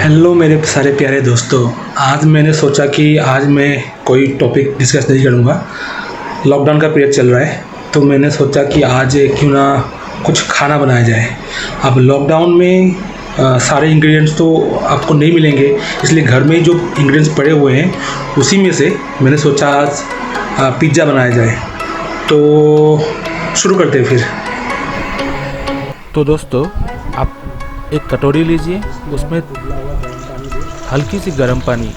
Hello मेरे सारे प्यारे दोस्तों। आज मैंने सोचा कि आज मैं कोई टॉपिक डिस्कस नहीं करूँगा। लॉकडाउन का पीरियड चल रहा है तो मैंने सोचा कि आज क्यों ना कुछ खाना बनाया जाए। अब लॉकडाउन में सारे इंग्रेडिएंट्स तो आपको नहीं मिलेंगे, इसलिए घर में जो इंग्रेडिएंट्स पड़े हुए हैं उसी में से मैंने सोचा आज पिज़्ज़ा बनाया जाए। तो शुरू करते हैं फिर। तो दोस्तों, आप एक कटोरी लीजिए, उसमें हल्की सी गर्म पानी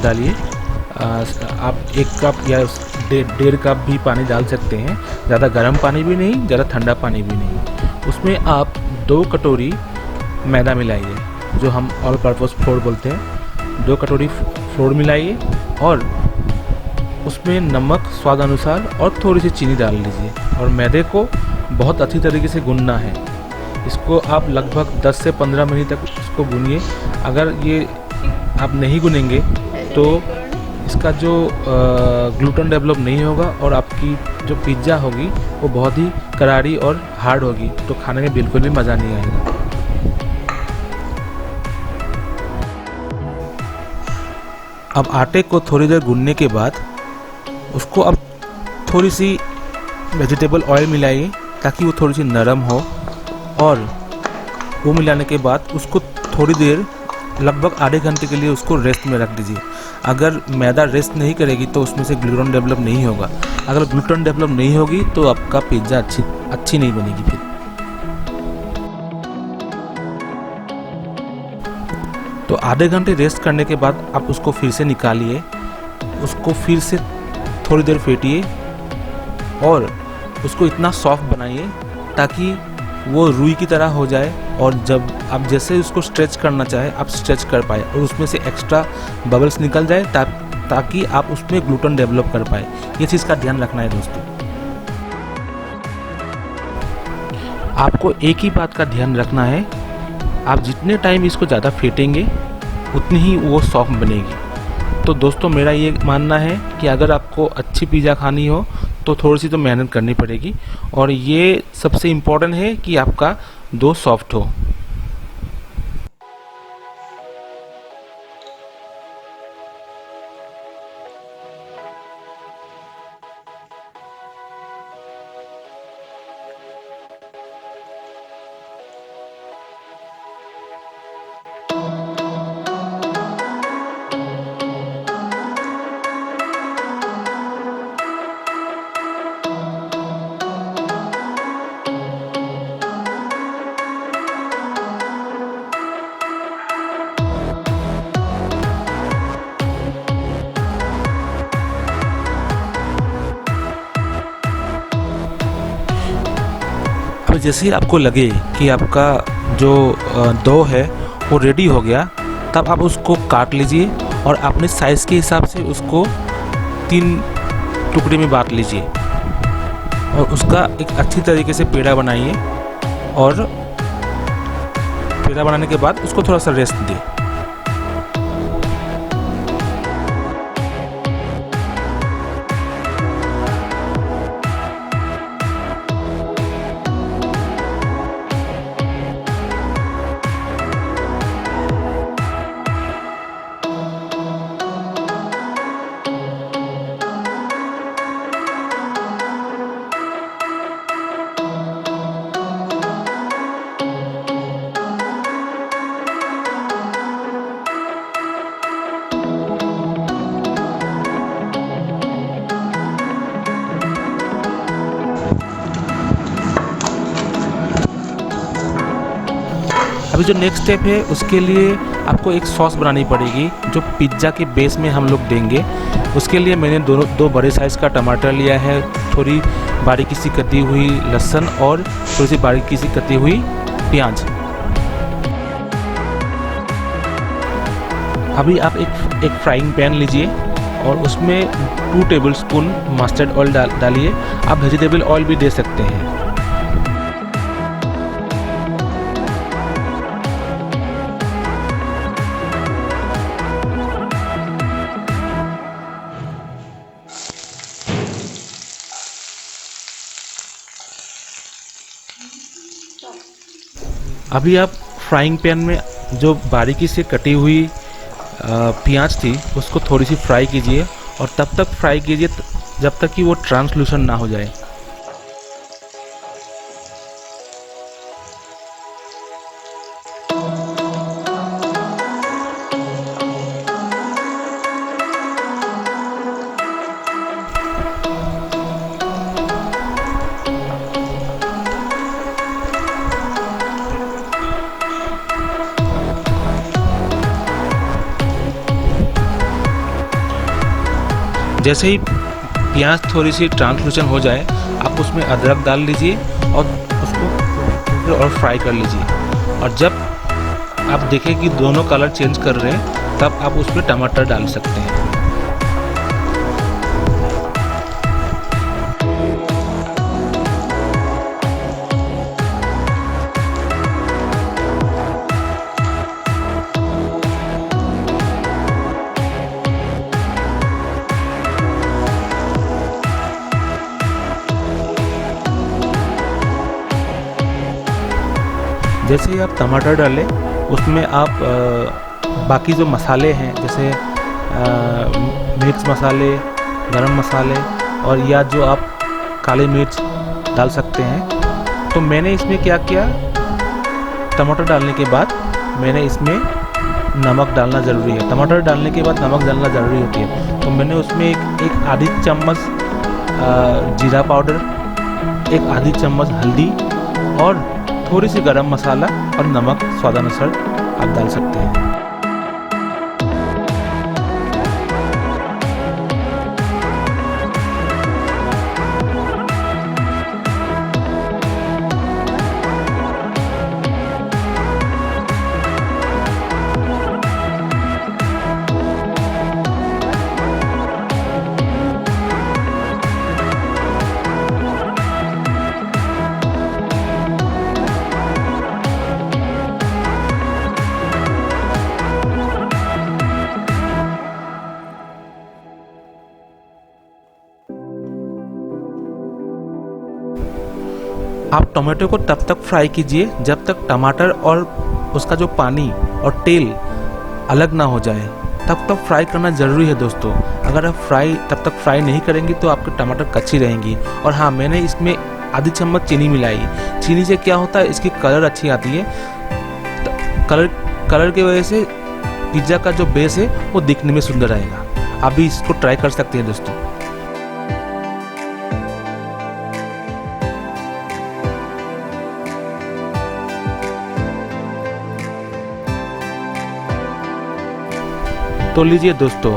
डालिए। आप 1 कप या 1.5 कप भी पानी डाल सकते हैं। ज़्यादा गर्म पानी भी नहीं, ज़्यादा ठंडा पानी भी नहीं। उसमें आप 2 कटोरी मैदा मिलाइए, जो हम ऑल पर्पस फ्लोर बोलते हैं। 2 कटोरी फ्लोर मिलाइए और उसमें नमक स्वाद अनुसार और थोड़ी सी चीनी डाल लीजिए और मैदे को बहुत अच्छी तरीके से गूंदना है। इसको आप लगभग 10 से 15 मिनट तक इसको भूनिए। अगर ये आप नहीं भुनेंगे तो इसका जो ग्लूटेन डेवलप नहीं होगा और आपकी जो पिज़्ज़ा होगी वो बहुत ही करारी और हार्ड होगी, तो खाने में बिल्कुल भी मज़ा नहीं आएगा। अब आटे को थोड़ी देर गूंदने के बाद उसको अब थोड़ी सी वेजिटेबल ऑयल मिलाइए ताकि वो थोड़ी सी नरम हो, और वो मिलाने के बाद उसको थोड़ी देर लगभग आधे घंटे के लिए उसको रेस्ट में रख दीजिए। अगर मैदा रेस्ट नहीं करेगी तो उसमें से ग्लूटेन डेवलप नहीं होगा। अगर ग्लूटेन डेवलप नहीं होगी तो आपका पिज़्ज़ा अच्छी नहीं बनेगी फिर। तो आधे घंटे रेस्ट करने के बाद आप उसको फिर से निकालिए, उसको फिर से थोड़ी देर फेंटिए और उसको इतना सॉफ्ट बनाइए ताकि वो रुई की तरह हो जाए, और जब आप जैसे उसको स्ट्रेच करना चाहे आप स्ट्रेच कर पाए और उसमें से एक्स्ट्रा बबल्स निकल जाए ताकि आप उसमें ग्लूटेन डेवलप कर पाए। ये चीज़ का ध्यान रखना है दोस्तों। आपको एक ही बात का ध्यान रखना है, आप जितने टाइम इसको ज़्यादा फेंटेंगे उतनी ही वो सॉफ्ट बनेगी। तो दोस्तों, मेरा ये मानना है कि अगर आपको अच्छी पिज़्ज़ा खानी हो तो थोड़ी सी तो मेहनत करनी पड़ेगी, और ये सबसे इम्पोर्टेंट है कि आपका डो सॉफ्ट हो। अब जैसे ही आपको लगे कि आपका जो डो है वो रेडी हो गया, तब आप उसको काट लीजिए और अपने साइज़ के हिसाब से उसको 3 टुकड़े में बांट लीजिए और उसका एक अच्छी तरीके से पेड़ा बनाइए, और पेड़ा बनाने के बाद उसको थोड़ा सा रेस्ट दिए। अभी जो नेक्स्ट स्टेप है उसके लिए आपको एक सॉस बनानी पड़ेगी जो पिज़्ज़ा के बेस में हम लोग देंगे। उसके लिए मैंने दो बड़े साइज़ का टमाटर लिया है, थोड़ी बारीकी सी कटी हुई लहसुन और थोड़ी सी बारीकी सी कटी हुई प्याज। अभी आप एक फ्राइंग पैन लीजिए और उसमें 2 टेबलस्पून मस्टर्ड ऑयल डालिए। आप वेजिटेबल ऑयल भी दे सकते हैं। अभी आप फ्राइंग पैन में जो बारीकी से कटी हुई प्याज थी उसको थोड़ी सी फ्राई कीजिए और तब तक फ्राई कीजिए जब तक कि वो ट्रांसलूशन ना हो जाए। जैसे ही प्याज थोड़ी सी ट्रांसलूशन हो जाए आप उसमें अदरक डाल लीजिए और उसको और फ्राई कर लीजिए। और जब आप देखें कि दोनों कलर चेंज कर रहे हैं तब आप उसमें टमाटर डाल सकते हैं। जैसे ही आप टमाटर डालें उसमें आप बाकी जो मसाले हैं जैसे मिर्च मसाले, गरम मसाले और या जो आप काली मिर्च डाल सकते हैं। तो मैंने इसमें क्या किया, टमाटर डालने के बाद मैंने इसमें नमक डालना ज़रूरी है। टमाटर डालने के बाद नमक डालना ज़रूरी होती है। तो मैंने उसमें एक आधी चम्मच जीरा पाउडर, एक आधी चम्मच हल्दी और थोड़ी सी गरम मसाला और नमक स्वादानुसार आप डाल सकते हैं। आप टमाटो को तब तक फ्राई कीजिए जब तक टमाटर और उसका जो पानी और तेल अलग ना हो जाए, तब तक फ्राई करना ज़रूरी है दोस्तों। अगर आप तब तक फ्राई नहीं करेंगे तो आपके टमाटर कच्ची रहेंगी। और हाँ, मैंने इसमें आधी चम्मच चीनी मिलाई। चीनी से क्या होता है, इसकी कलर अच्छी आती है। कलर की वजह से पिज़्ज़ा का जो बेस है वो दिखने में सुंदर रहेगा। आप भी इसको ट्राई कर सकते हैं दोस्तों। तो लीजिए दोस्तों,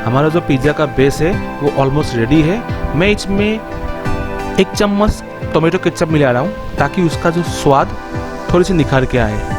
हमारा जो पिज़्ज़ा का बेस है वो ऑलमोस्ट रेडी है। मैं इसमें एक चम्मच टोमेटो केचप मिला रहा हूँ ताकि उसका जो स्वाद थोड़ी सी निखार के आए।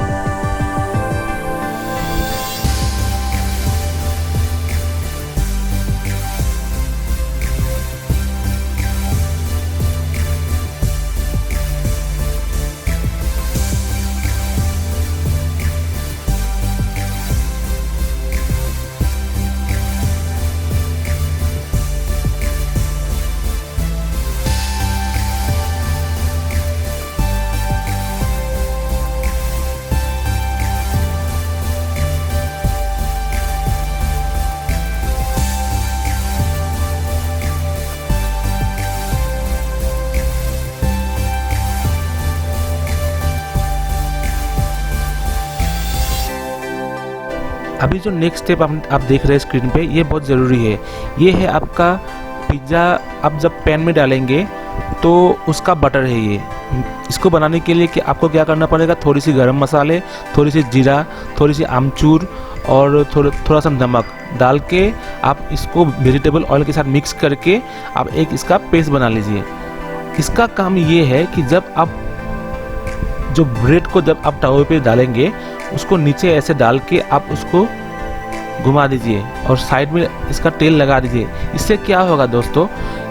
अभी जो नेक्स्ट स्टेप आप देख रहे हैं स्क्रीन पे, ये बहुत ज़रूरी है। ये है आपका पिज़्ज़ा। आप जब पैन में डालेंगे तो उसका बटर है ये। इसको बनाने के लिए कि आपको क्या करना पड़ेगा, थोड़ी सी गरम मसाले, थोड़ी सी जीरा, थोड़ी सी आमचूर और थोड़ा सा नमक डाल के आप इसको वेजिटेबल ऑयल के साथ मिक्स करके आप एक इसका पेस्ट बना लीजिए। इसका काम ये है कि जब आप जो ब्रेड को जब आप तवे पे डालेंगे उसको नीचे ऐसे डाल के आप उसको घुमा दीजिए और साइड में इसका तेल लगा दीजिए। इससे क्या होगा दोस्तों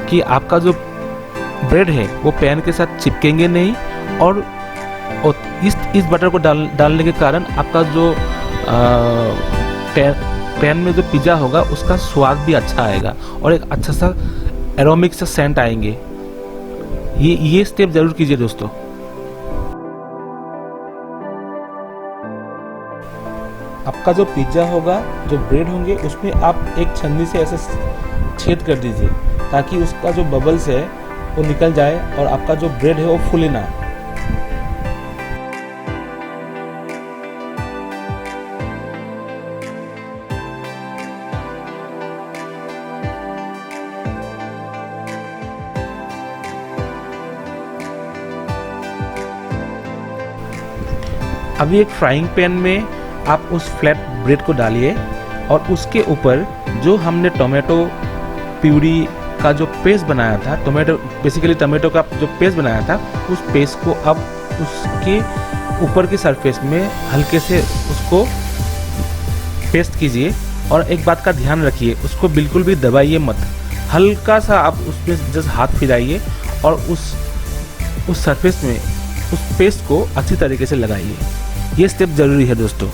कि आपका जो ब्रेड है वो पैन के साथ चिपकेंगे नहीं और इस बटर को डालने के कारण आपका जो पैन में जो पिज़्ज़ा होगा उसका स्वाद भी अच्छा आएगा और एक अच्छा सा एरोमिक सा सेंट आएंगे। ये स्टेप ज़रूर कीजिए दोस्तों। आपका जो पिज़्ज़ा होगा, जो ब्रेड होंगे, उसमें आप एक छन्नी से ऐसे छेद कर दीजिए ताकि उसका जो बबल्स है वो निकल जाए और आपका जो ब्रेड है वो फूले ना। अभी एक फ्राइंग पैन में आप उस फ्लैट ब्रेड को डालिए और उसके ऊपर जो हमने टोमेटो प्यूरी का जो पेस्ट बनाया था, टोमेटो का जो पेस्ट बनाया था, उस पेस्ट को अब उसके ऊपर की सरफेस में हल्के से उसको पेस्ट कीजिए। और एक बात का ध्यान रखिए, उसको बिल्कुल भी दबाइए मत, हल्का सा आप उसमें जस्ट हाथ फिराइए और उस सरफेस में उस पेस्ट को अच्छी तरीके से लगाइए। ये स्टेप ज़रूरी है दोस्तों।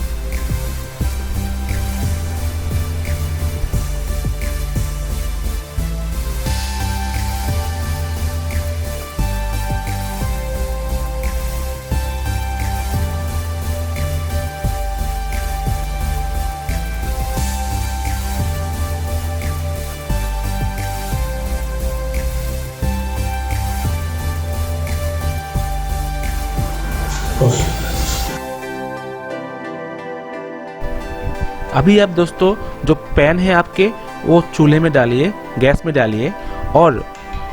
अभी आप दोस्तों जो पैन है आपके वो चूल्हे में डालिए, गैस में डालिए और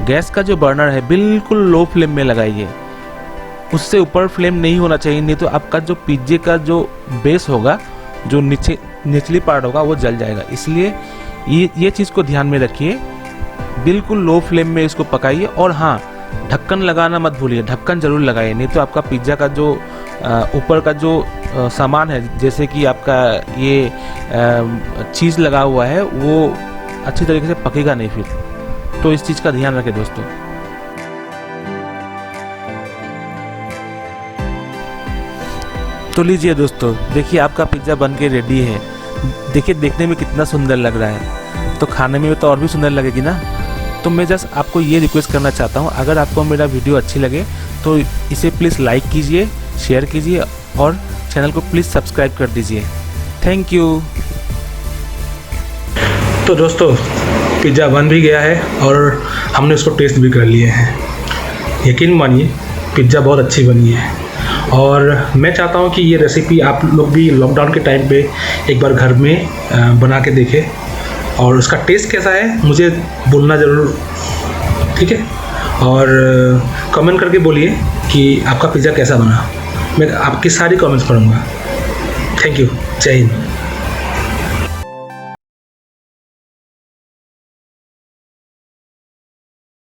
गैस का जो बर्नर है बिल्कुल लो फ्लेम में लगाइए। उससे ऊपर फ्लेम नहीं होना चाहिए, नहीं तो आपका जो पिज्जे का जो बेस होगा, जो निचली पार्ट होगा, वो जल जाएगा। इसलिए ये चीज़ को ध्यान में रखिए, बिल्कुल लो फ्लेम में इसको पकाइए। और हाँ, ढक्कन लगाना मत भूलिए, ढक्कन ज़रूर लगाइए, नहीं तो आपका पिज्ज़ा का जो ऊपर का जो सामान है, जैसे कि आपका ये चीज़ लगा हुआ है, वो अच्छी तरीके से पकेगा नहीं फिर। तो इस चीज़ का ध्यान रखें दोस्तों। तो लीजिए दोस्तों, देखिए आपका पिज़्ज़ा बन के रेडी है। देखिए देखने में कितना सुंदर लग रहा है, तो खाने में तो और भी सुंदर लगेगी ना। तो मैं जस्ट आपको ये रिक्वेस्ट करना चाहता हूँ, अगर आपको मेरा वीडियो अच्छी लगे तो इसे प्लीज़ लाइक कीजिए, शेयर कीजिए और चैनल को प्लीज़ सब्सक्राइब कर दीजिए। Thank you. तो दोस्तों, पिज़्ज़ा बन भी गया है और हमने उसको टेस्ट भी कर लिए हैं। यकीन मानिए, पिज़्ज़ा बहुत अच्छी बनी है और मैं चाहता हूँ कि ये रेसिपी आप लोग भी लॉकडाउन के टाइम पे एक बार घर में बना के देखें और उसका टेस्ट कैसा है मुझे बोलना ज़रूर, ठीक है। और कमेंट करके बोलिए कि आपका पिज़्ज़ा कैसा बना। मैं आपकी सारी कमेंट्स पढ़ूँगा। Thank you. जय हिंद।